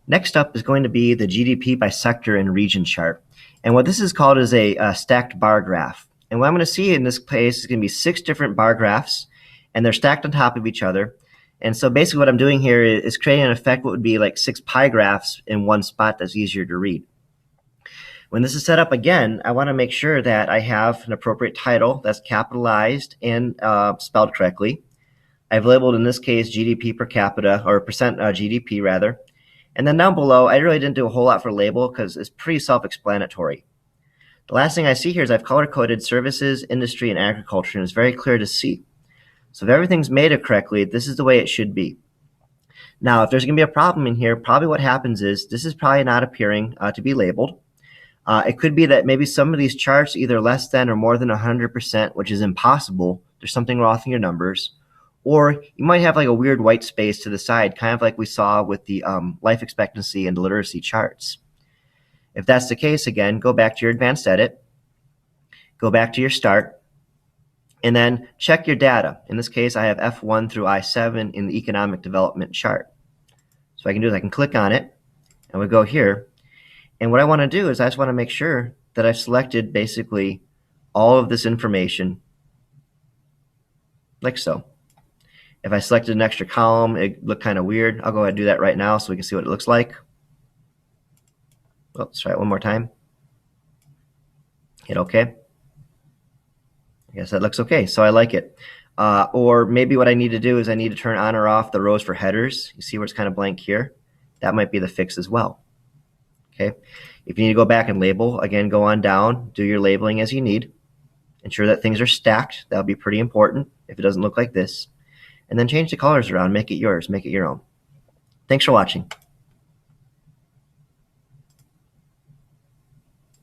Next up is going to be the GDP by sector and region chart. And what this is called is a stacked bar graph. And what I'm going to see in this case is going to be 6 different bar graphs, and they're stacked on top of each other. And so basically what I'm doing here is creating an effect what would be like 6 pie graphs in one spot that's easier to read. When this is set up again, I want to make sure that I have an appropriate title that's capitalized and spelled correctly. I've labeled in this case GDP per capita, or percent GDP rather. And then down below, I really didn't do a whole lot for label because it's pretty self-explanatory. The last thing I see here is I've color-coded services, industry, and agriculture, and it's very clear to see. So if everything's made it correctly, this is the way it should be. Now, if there's going to be a problem in here, probably what happens is this is probably not appearing to be labeled. It could be that maybe some of these charts either less than or more than 100%, which is impossible. There's something wrong with your numbers. Or you might have like a weird white space to the side, kind of like we saw with the life expectancy and literacy charts. If that's the case, again, go back to your advanced edit, go back to your start, and then check your data. In this case, I have F1 through I7 in the economic development chart. So what I can do is I can click on it, and we go here. And what I want to do is I just want to make sure that I've selected basically all of this information like so. If I selected an extra column, it looked kind of weird. I'll go ahead and do that right now so we can see what it looks like. Well, let's try it one more time. Hit OK. I guess that looks okay, so I like it. Or maybe what I need to do is I need to turn on or off the rows for headers. You see where it's kind of blank here? That might be the fix as well. Okay. If you need to go back and label, again, go on down, do your labeling as you need. Ensure that things are stacked. That'll be pretty important if it doesn't look like this. And then change the colors around, make it yours, make it your own. Thanks for watching.